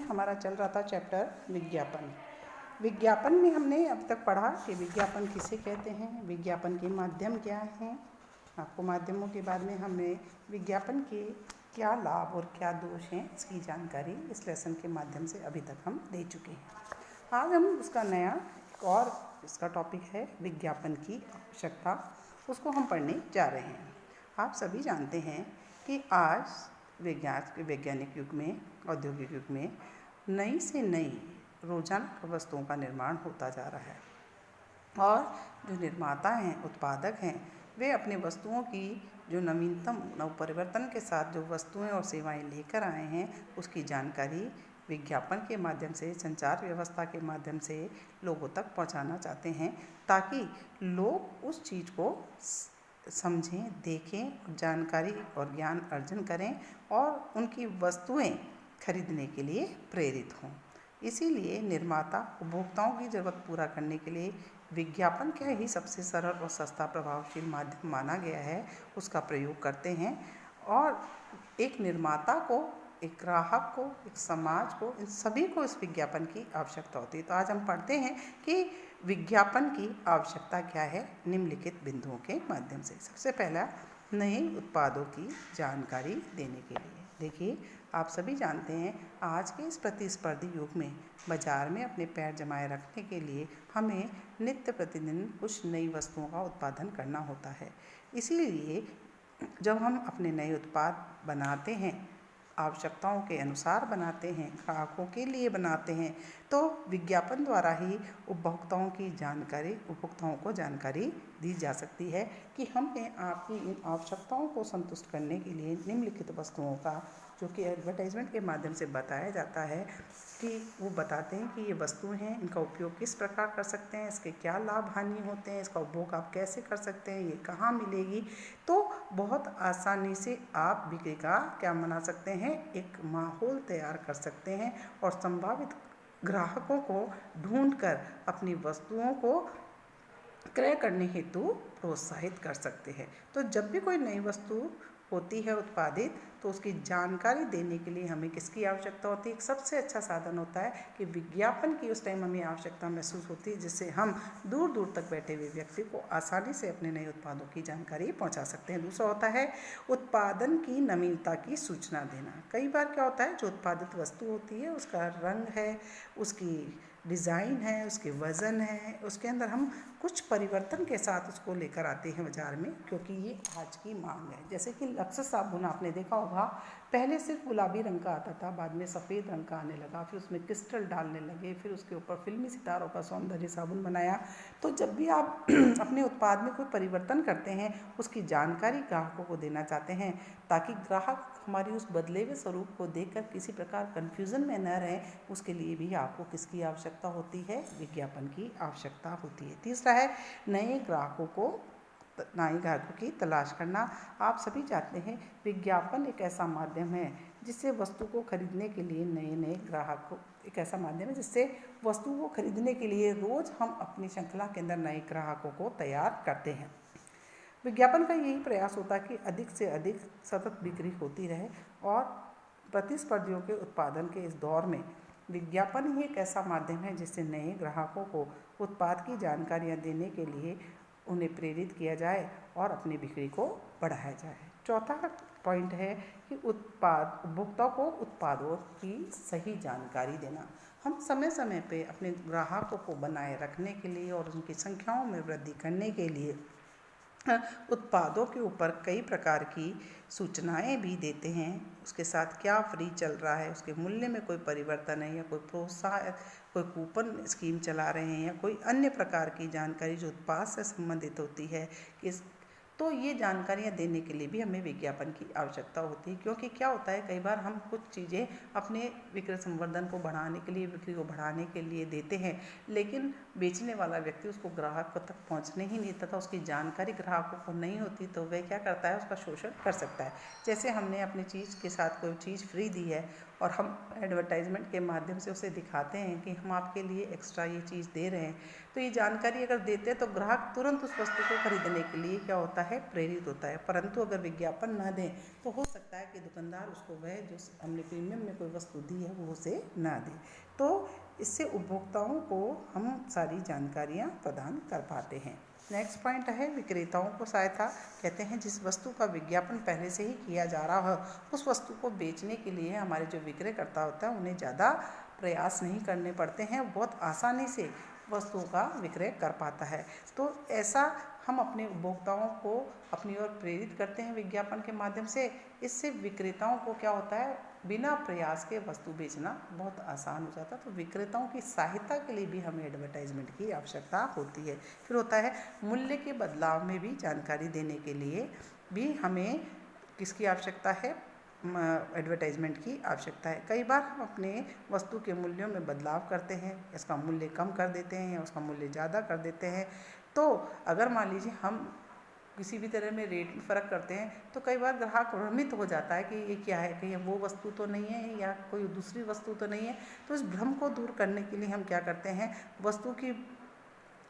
हमारा चल रहा था चैप्टर विज्ञापन। विज्ञापन में हमने अब तक पढ़ा कि विज्ञापन किसे कहते हैं, विज्ञापन के माध्यम क्या हैं। आपको माध्यमों के बाद में हमने विज्ञापन के क्या लाभ और क्या दोष हैं इसकी जानकारी इस लेसन के माध्यम से अभी तक हम दे चुके हैं। आज हम उसका नया एक और इसका टॉपिक है विज्ञापन की आवश्यकता, उसको हम पढ़ने जा रहे हैं। आप सभी जानते हैं कि आज वैज्ञानिक युग में, औद्योगिक युग में नई से नई रोजाना वस्तुओं का निर्माण होता जा रहा है और जो निर्माता हैं, उत्पादक हैं, वे अपने वस्तुओं की जो नवीनतम नवपरिवर्तन के साथ जो वस्तुएं और सेवाएं लेकर आए हैं उसकी जानकारी विज्ञापन के माध्यम से, संचार व्यवस्था के माध्यम से लोगों तक पहुंचाना चाहते हैं, ताकि लोग उस चीज़ को समझें, देखें, जानकारी और ज्ञान अर्जन करें और उनकी वस्तुएं खरीदने के लिए प्रेरित हों। इसीलिए निर्माता उपभोक्ताओं की ज़रूरत पूरा करने के लिए विज्ञापन क्या ही सबसे सरल और सस्ता प्रभावशील माध्यम माना गया है, उसका प्रयोग करते हैं। और एक निर्माता को, एक ग्राहक को, एक समाज को, इन सभी को इस विज्ञापन की आवश्यकता होती है। तो आज हम पढ़ते हैं कि विज्ञापन की आवश्यकता क्या है निम्नलिखित बिंदुओं के माध्यम से। सबसे पहला, नए उत्पादों की जानकारी देने के लिए। देखिए, आप सभी जानते हैं आज के इस प्रतिस्पर्धी युग में बाजार में अपने पैर जमाए रखने के लिए हमें नित्य प्रतिदिन कुछ नई वस्तुओं का उत्पादन करना होता है। इसीलिए जब हम अपने नए उत्पाद बनाते हैं, आवश्यकताओं के अनुसार बनाते हैं, ग्राहकों के लिए बनाते हैं, तो विज्ञापन द्वारा ही उपभोक्ताओं को जानकारी दी जा सकती है कि हमें आपकी इन आवश्यकताओं को संतुष्ट करने के लिए निम्नलिखित वस्तुओं का, जो कि एडवर्टाइजमेंट के माध्यम से बताया जाता है, कि वो बताते हैं कि ये वस्तुएं हैं, इनका उपयोग किस प्रकार कर सकते हैं, इसके क्या लाभ हानि होते हैं, इसका उपभोग आप कैसे कर सकते हैं, ये कहाँ मिलेगी। तो बहुत आसानी से आप बिक्री का क्या बना सकते हैं, एक माहौल तैयार कर सकते हैं और संभावित ग्राहकों को ढूंढकर अपनी वस्तुओं को क्रय करने हेतु प्रोत्साहित कर सकते हैं। तो जब भी कोई नई वस्तु होती है उत्पादित, तो उसकी जानकारी देने के लिए हमें किसकी आवश्यकता होती है। एक सबसे अच्छा साधन होता है कि विज्ञापन की उस टाइम हमें आवश्यकता महसूस होती है, जिससे हम दूर दूर तक बैठे हुए व्यक्ति को आसानी से अपने नए उत्पादों की जानकारी पहुंचा सकते हैं। दूसरा होता है उत्पादन की नवीनता की सूचना देना। कई बार क्या होता है, जो उत्पादित वस्तु होती है उसका रंग है, उसकी डिज़ाइन है, उसके वज़न है, उसके अंदर हम कुछ परिवर्तन के साथ उसको लेकर आते हैं बाज़ार में, क्योंकि ये आज की मांग है। जैसे कि लक्स साबुन आपने देखा होगा, पहले सिर्फ गुलाबी रंग का आता था, बाद में सफ़ेद रंग का आने लगा, फिर उसमें क्रिस्टल डालने लगे, फिर उसके ऊपर फिल्मी सितारों का सौंदर्य साबुन बनाया। तो जब भी आप अपने उत्पाद में कोई परिवर्तन करते हैं, उसकी जानकारी ग्राहकों को देना चाहते हैं, ताकि ग्राहक हमारी उस बदले हुए स्वरूप को देखकर किसी प्रकार कन्फ्यूज़न में न रहें, उसके लिए भी आपको किसकी आवश्यकता होती है, विज्ञापन की आवश्यकता होती है। तीसरा है नए ग्राहकों की तलाश करना। आप सभी जानते हैं विज्ञापन एक ऐसा माध्यम है जिससे वस्तु को खरीदने के लिए नए ग्राहक को, एक ऐसा माध्यम है जिससे वस्तु को खरीदने के लिए रोज़ हम अपनी श्रृंखला के अंदर नए ग्राहकों को तैयार करते हैं। विज्ञापन का यही प्रयास होता है कि अधिक से अधिक सतत बिक्री होती रहे, और प्रतिस्पर्धियों के उत्पादन के इस दौर में विज्ञापन ही एक ऐसा माध्यम है जिससे नए ग्राहकों को उत्पाद की जानकारियाँ देने के लिए उन्हें प्रेरित किया जाए और अपनी बिक्री को बढ़ाया जाए। चौथा पॉइंट है कि उपभोक्ताओं को उत्पादों की सही जानकारी देना। हम समय समय पे अपने ग्राहकों को बनाए रखने के लिए और उनकी संख्याओं में वृद्धि करने के लिए उत्पादों के ऊपर कई प्रकार की सूचनाएं भी देते हैं। उसके साथ क्या फ्री चल रहा है, उसके मूल्य में कोई परिवर्तन है, या कोई प्रोत्साहन, कोई कूपन स्कीम चला रहे हैं, या कोई अन्य प्रकार की जानकारी जो उत्पाद से संबंधित होती है, तो ये जानकारियाँ देने के लिए भी हमें विज्ञापन की आवश्यकता होती है। क्योंकि क्या होता है, कई बार हम कुछ चीज़ें अपने विक्रय संवर्धन को बढ़ाने के लिए, बिक्री को बढ़ाने के लिए देते हैं, लेकिन बेचने वाला व्यक्ति उसको ग्राहक तक पहुंचने ही नहीं देता, उसकी जानकारी ग्राहकों को नहीं होती, तो वह क्या करता है, उसका शोषण कर सकता है। जैसे हमने अपनी चीज़ के साथ कोई चीज़ फ्री दी है और हम एडवर्टाइजमेंट के माध्यम से उसे दिखाते हैं कि हम आपके लिए एक्स्ट्रा ये चीज़ दे रहे हैं, तो ये जानकारी अगर देते हैं तो ग्राहक तुरंत उस वस्तु को खरीदने के लिए क्या होता है, प्रेरित होता है। परंतु अगर विज्ञापन ना दें तो हो सकता है कि दुकानदार उसको वह जो हमने प्रीमियम में कोई वस्तु दी है वो उसे ना दे। तो इससे उपभोक्ताओं को हम सारी जानकारियाँ प्रदान कर पाते हैं। नेक्स्ट पॉइंट है विक्रेताओं को सहायता। कहते हैं जिस वस्तु का विज्ञापन पहले से ही किया जा रहा है उस वस्तु को बेचने के लिए हमारे जो विक्रयकर्ता होता है उन्हें ज़्यादा प्रयास नहीं करने पड़ते हैं, बहुत आसानी से वस्तुओं का विक्रय कर पाता है। तो ऐसा हम अपने उपभोक्ताओं को अपनी ओर प्रेरित करते हैं विज्ञापन के माध्यम से। इससे विक्रेताओं को क्या होता है, बिना प्रयास के वस्तु बेचना बहुत आसान हो जाता है। तो विक्रेताओं की सहायता के लिए भी हमें एडवर्टाइजमेंट की आवश्यकता होती है। फिर होता है मूल्य के बदलाव में भी जानकारी देने के लिए भी हमें किसकी आवश्यकता है, एडवर्टाइजमेंट की आवश्यकता है। कई बार हम अपने वस्तु के मूल्यों में बदलाव करते हैं, इसका मूल्य कम कर देते हैं या उसका मूल्य ज़्यादा कर देते हैं। तो अगर मान लीजिए हम किसी भी तरह में रेट में फ़र्क करते हैं तो कई बार ग्राहक भ्रमित हो जाता है कि ये क्या है, कहीं वो वस्तु तो नहीं है या कोई दूसरी वस्तु तो नहीं है। तो इस भ्रम को दूर करने के लिए हम क्या करते हैं, वस्तु की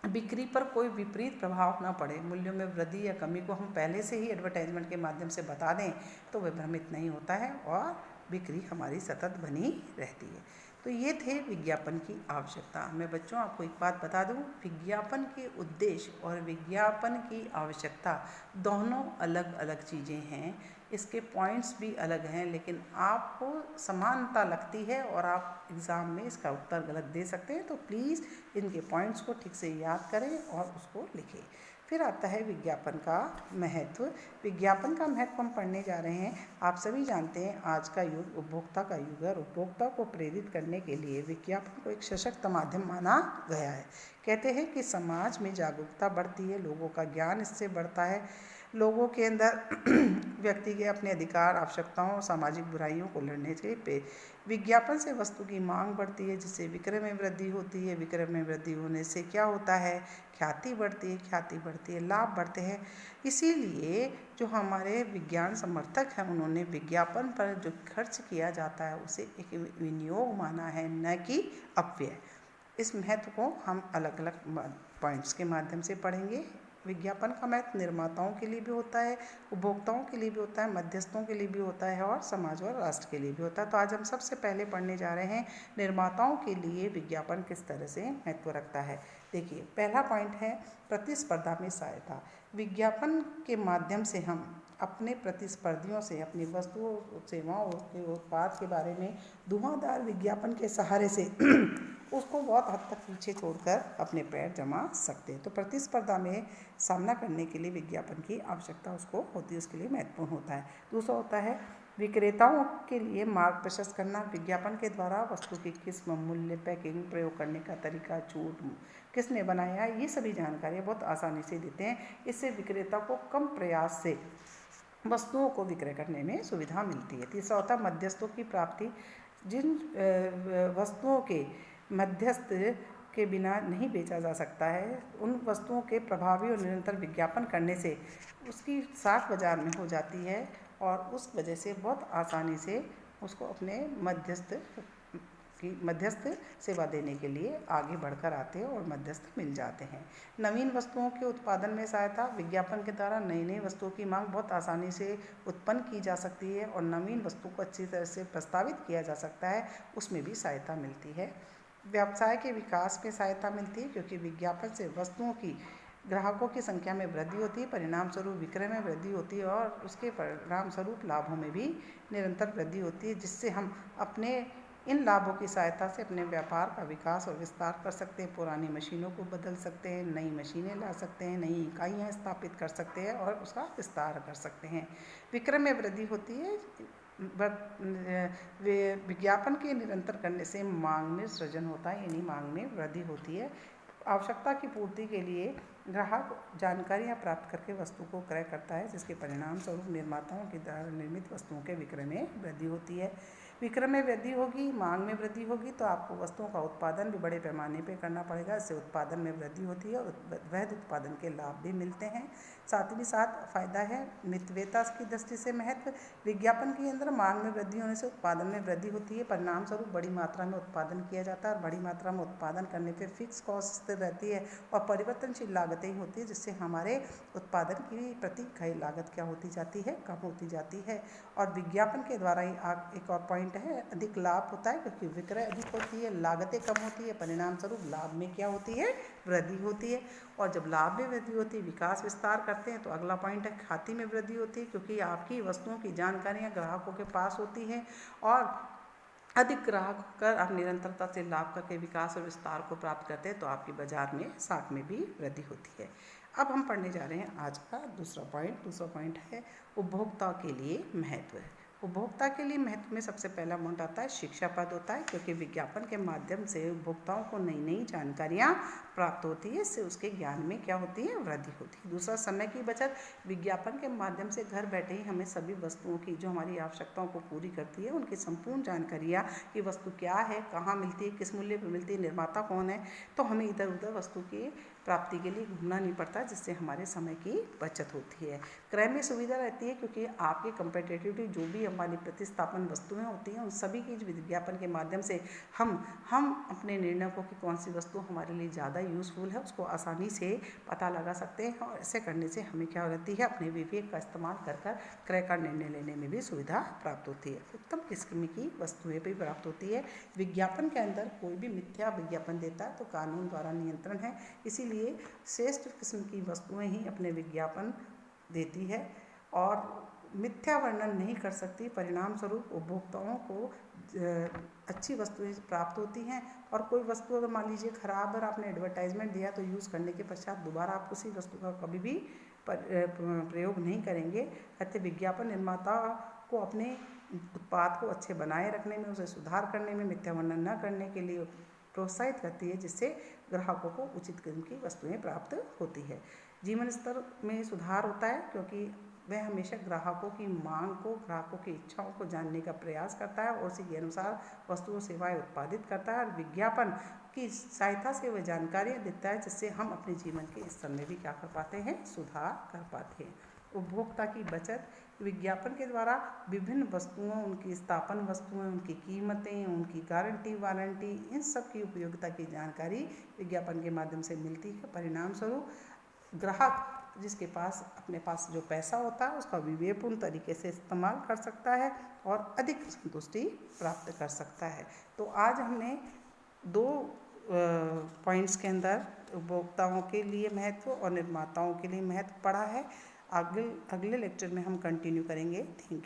बिक्री पर कोई विपरीत प्रभाव ना पड़े, मूल्यों में वृद्धि या कमी को हम पहले से ही एडवर्टाइजमेंट के माध्यम से बता दें तो वह भ्रमित नहीं होता है और बिक्री हमारी सतत बनी रहती है। तो ये थे विज्ञापन की आवश्यकता। मैं बच्चों आपको एक बात बता दूं, विज्ञापन के उद्देश्य और विज्ञापन की आवश्यकता दोनों अलग अलग चीज़ें हैं। इसके पॉइंट्स भी अलग हैं, लेकिन आपको समानता लगती है और आप एग्ज़ाम में इसका उत्तर गलत दे सकते हैं। तो प्लीज़ इनके पॉइंट्स को ठीक से याद करें और उसको लिखें। फिर आता है विज्ञापन का महत्व। विज्ञापन का महत्व हम पढ़ने जा रहे हैं। आप सभी जानते हैं आज का युग उपभोक्ता का युग है और उपभोक्ता को प्रेरित करने के लिए विज्ञापन को एक सशक्त माध्यम माना गया है। कहते हैं कि समाज में जागरूकता बढ़ती है, लोगों का ज्ञान इससे बढ़ता है, लोगों के अंदर व्यक्ति के अपने अधिकार, आवश्यकताओं और सामाजिक बुराइयों को लड़ने के विज्ञापन से वस्तु की मांग बढ़ती है, जिससे विक्रय में वृद्धि होती है। विक्रय में वृद्धि होने से क्या होता है, ख्याति बढ़ती है, ख्याति बढ़ती है, लाभ बढ़ते हैं। इसीलिए जो हमारे विज्ञान समर्थक हैं उन्होंने विज्ञापन पर जो खर्च किया जाता है उसे एक विनियोग माना है, न कि अपव्यय। इस महत्व को हम अलग अलग पॉइंट्स के माध्यम से पढ़ेंगे। विज्ञापन का महत्व निर्माताओं के लिए भी होता है, उपभोक्ताओं के लिए भी होता है, मध्यस्थों के लिए भी होता है और समाज और राष्ट्र के लिए भी होता है। तो आज हम सबसे पहले पढ़ने जा रहे हैं निर्माताओं के लिए विज्ञापन किस तरह से महत्व रखता है। देखिए, पहला पॉइंट है प्रतिस्पर्धा में सहायता। विज्ञापन के माध्यम से हम अपने प्रतिस्पर्धियों से अपनी वस्तुओं, सेवाओं के उत्पाद के बारे में धुआंधार विज्ञापन के सहारे से उसको बहुत हद तक पीछे छोड़कर अपने पैर जमा सकते हैं। तो प्रतिस्पर्धा में सामना करने के लिए विज्ञापन की आवश्यकता उसको होती है, उसके लिए महत्वपूर्ण होता है। दूसरा होता है विक्रेताओं के लिए मार्ग प्रशस्त करना। विज्ञापन के द्वारा वस्तु की किस्म, मूल्य, पैकिंग, प्रयोग करने का तरीका, छूट किसने बनाया, ये सभी जानकारियाँ बहुत आसानी से देते हैं। इससे विक्रेता को कम प्रयास से वस्तुओं को विक्रय करने में सुविधा मिलती है। तीसरा होता है मध्यस्थों की प्राप्ति। जिन वस्तुओं के मध्यस्थ के बिना नहीं बेचा जा सकता है, उन वस्तुओं के प्रभावी और निरंतर विज्ञापन करने से उसकी साख बाजार में हो जाती है और उस वजह से बहुत आसानी से उसको अपने मध्यस्थ सेवा देने के लिए आगे बढ़कर आते हैं और मध्यस्थ मिल जाते हैं। नवीन वस्तुओं के उत्पादन में सहायता। विज्ञापन के द्वारा नई नई वस्तुओं की मांग बहुत आसानी से उत्पन्न की जा सकती है और नवीन वस्तु को अच्छी तरह से प्रस्तावित किया जा सकता है, उसमें भी सहायता मिलती है। व्यवसाय के विकास में सहायता मिलती है क्योंकि विज्ञापन से वस्तुओं की ग्राहकों की संख्या में वृद्धि होती है, परिणाम स्वरूप विक्रय में वृद्धि होती है और उसके परिणाम स्वरूप लाभों में भी निरंतर वृद्धि होती है, जिससे हम अपने इन लाभों की सहायता से अपने व्यापार का विकास और विस्तार कर सकते हैं। पुरानी मशीनों को बदल सकते हैं, नई मशीनें ला सकते हैं, नई इकाइयाँ स्थापित कर सकते हैं और उसका विस्तार कर सकते हैं। विक्रय में वृद्धि होती है। विज्ञापन के निरंतर करने से मांग में सृजन होता है, यानी मांग में वृद्धि होती है। आवश्यकता की पूर्ति के लिए ग्राहक जानकारियाँ प्राप्त करके वस्तु को क्रय करता है, जिसके परिणाम स्वरूप निर्माताओं के द्वारा निर्मित वस्तुओं के विक्रय में वृद्धि होती है। विक्रय में वृद्धि होगी, मांग में वृद्धि होगी तो आपको वस्तुओं का उत्पादन भी बड़े पैमाने पे करना पड़ेगा। इससे उत्पादन में वृद्धि होती है और वृहद उत्पादन के लाभ भी मिलते हैं। साथ ही साथ फायदा है मितव्ययता की दृष्टि से महत्व। विज्ञापन के अंदर मांग में वृद्धि होने से उत्पादन में वृद्धि होती है, परिणाम स्वरूप बड़ी मात्रा में उत्पादन किया जाता है और बड़ी मात्रा में उत्पादन करने पर फिक्स कॉस्ट स्थिर रहती है और परिवर्तनशील लागतें ही होती है, जिससे हमारे उत्पादन की प्रति इकाई लागत क्या होती जाती है, कम होती जाती है। और विज्ञापन के द्वारा ही एक और पॉइंट है, अधिक लाभ होता है क्योंकि विक्रय अधिक होती है, लागतें कम होती है, परिणाम स्वरूप लाभ में क्या होती है, वृद्धि होती है। और जब लाभ में वृद्धि होती है, विकास विस्तार करते हैं तो अगला पॉइंट है ख्याति में वृद्धि होती है, क्योंकि आपकी वस्तुओं की जानकारियाँ ग्राहकों के पास होती हैं और अधिक ग्राहक कर आप निरंतरता से लाभ करके विकास और विस्तार को प्राप्त करते हैं तो आपकी बाजार में साख में भी वृद्धि होती है। अब हम पढ़ने जा रहे हैं आज का दूसरा पॉइंट है उपभोक्ता के लिए महत्व। उपभोक्ता के लिए महत्व में सबसे पहला पॉइंट आता है शिक्षा पद होता है, क्योंकि विज्ञापन के माध्यम से उपभोक्ताओं को नई नई जानकारियाँ प्राप्त होती है, इससे उसके ज्ञान में क्या होती है, वृद्धि होती है। दूसरा समय की बचत। विज्ञापन के माध्यम से घर बैठे ही हमें सभी वस्तुओं की जो हमारी आवश्यकताओं को पूरी करती है उनकी संपूर्ण जानकारियाँ, ये वस्तु क्या है, कहाँ मिलती है, किस मूल्य पर मिलती है, निर्माता कौन है, तो हमें इधर उधर वस्तु की प्राप्ति के लिए घूमना नहीं पड़ता, जिससे हमारे समय की बचत होती है। क्रय में सुविधा रहती है, क्योंकि आपके कंपेटिटिव जो भी हमारी प्रतिस्थापन वस्तुएं होती हैं उन सभी की विज्ञापन के माध्यम से हम अपने निर्णय को कि कौन सी वस्तु हमारे लिए ज़्यादा यूज़फुल है उसको आसानी से पता लगा सकते हैं और ऐसे करने से हमें क्या रहती है, अपने विवेक का इस्तेमाल कर क्रय का निर्णय लेने में भी सुविधा प्राप्त होती है। उत्तम किस्म की वस्तुएं भी प्राप्त होती है। विज्ञापन के अंदर कोई भी मिथ्या विज्ञापन देता है तो कानून द्वारा नियंत्रण है, इसीलिए श्रेष्ठ किस्म की वस्तुएं ही अपने विज्ञापन देती है और मिथ्या वर्णन नहीं कर सकती। परिणाम स्वरूप उपभोक्ताओं को अच्छी वस्तुएं प्राप्त होती हैं और कोई वस्तु अगर मान लीजिए खराब है, आपने एडवर्टाइजमेंट दिया तो यूज़ करने के पश्चात दोबारा आप उसी वस्तु का कभी भी प्रयोग नहीं करेंगे। अतः विज्ञापन निर्माता को अपने उत्पाद को अच्छे बनाए रखने में, उसे सुधार करने में, मिथ्या वर्णन न करने के लिए प्रोत्साहित करती है, जिससे ग्राहकों को उचित किस्म की वस्तुएं प्राप्त होती है। जीवन स्तर में सुधार होता है, क्योंकि वह हमेशा ग्राहकों की मांग को, ग्राहकों की इच्छाओं को जानने का प्रयास करता है और उसी के अनुसार वस्तुओं सेवाएं उत्पादित करता है और विज्ञापन की सहायता से वह जानकारियाँ देता है, जिससे हम अपने जीवन के स्तर में भी क्या कर पाते हैं, सुधार कर पाते हैं। उपभोक्ता की बचत। विज्ञापन के द्वारा विभिन्न वस्तुओं, उनकी स्थापन वस्तुएं, उनकी कीमतें, उनकी गारंटी वारंटी, इन सब की उपयोगिता की जानकारी विज्ञापन के माध्यम से मिलती है। परिणाम स्वरूप ग्राहक जिसके पास अपने पास जो पैसा होता है उसका विवेकपूर्ण तरीके से इस्तेमाल कर सकता है और अधिक संतुष्टि प्राप्त कर सकता है। तो आज हमने 2 पॉइंट्स के अंदर उपभोक्ताओं के लिए महत्व और निर्माताओं के लिए महत्व पढ़ा है। अगले लेक्चर में हम कंटिन्यू करेंगे। Thank you.